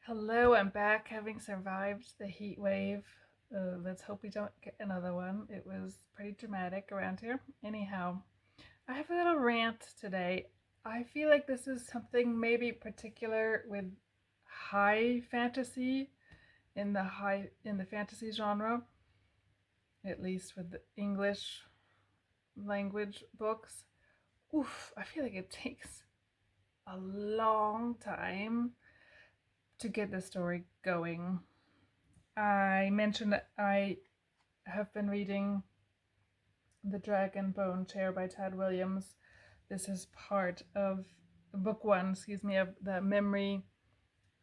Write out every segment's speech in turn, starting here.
Hello, I'm back, having survived the heat wave. Let's hope we don't get another one. It was pretty dramatic around here. Anyhow, I have a little rant today. I feel like this is something maybe particular with high fantasy in the fantasy genre, at least with the English language books. Oof, I feel like it takes a long time to get the story going. I mentioned that I have been reading The Dragon Bone Chair by Tad Williams. This is part of book one, of the Memory,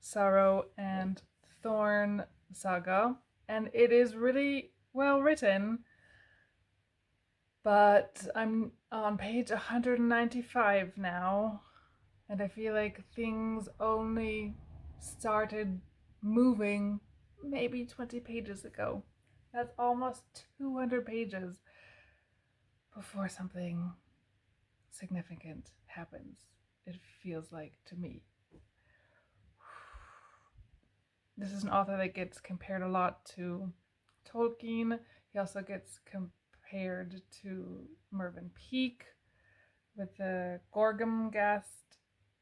Sorrow, and Thorn saga. And it is really well written, but I'm on page 195 now, and I feel like things only started moving maybe 20 pages ago. That's almost 200 pages before something significant happens. It feels like to me. This is an author that gets compared a lot to Tolkien. He also gets compared to Mervyn Peake with the Gorgamgast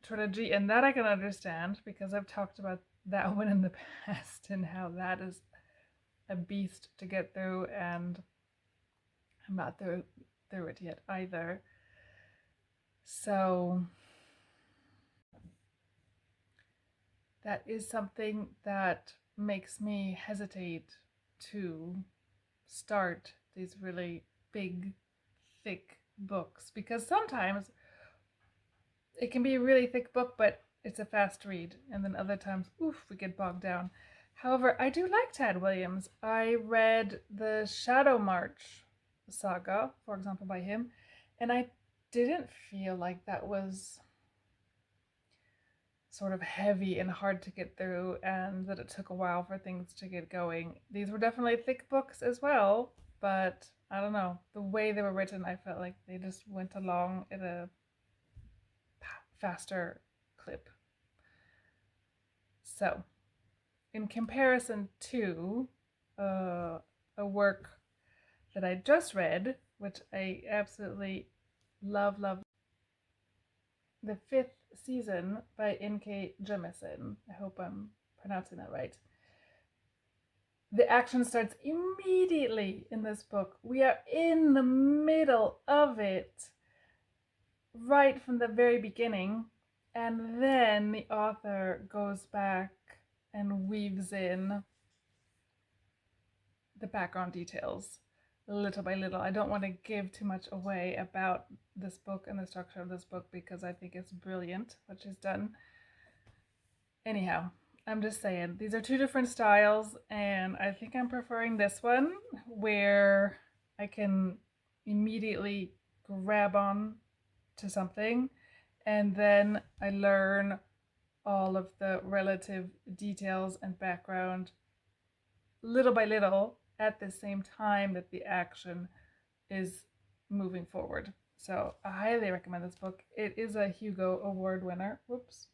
trilogy, and that I can understand because I've talked about that one in the past and how that is a beast to get through, and I'm not through it yet either. So that is something that makes me hesitate to start these really big, thick books, because sometimes it can be a really thick book, but it's a fast read, and then other times, oof, we get bogged down. However, I do like Tad Williams. I read the Shadow March saga, for example, by him, and I didn't feel like that was sort of heavy and hard to get through, and that it took a while for things to get going. These were definitely thick books as well, but I don't know. The way they were written, I felt like they just went along at a faster clip. So, in comparison to a work that I just read, which I absolutely love, the fifth season by N.K. Jemisin. I hope I'm pronouncing that right. The action starts immediately in this book. We are in the middle of it, right from the very beginning, and then the author goes back and weaves in the background details little by little. I don't want to give too much away about this book and the structure of this book because I think it's brilliant what she's done. Anyhow, I'm just saying, these are two different styles, and I think I'm preferring this one where I can immediately grab on to something, and then I learn all of the relative details and background little by little at the same time that the action is moving forward. So I highly recommend this book. It is a Hugo Award winner. Whoops.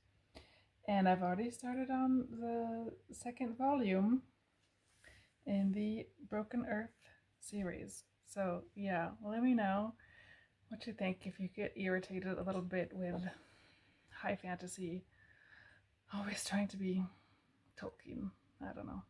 And I've already started on the second volume in the Broken Earth series. So yeah, let me know what you think if you get irritated a little bit with high fantasy always trying to be Tolkien. I don't know.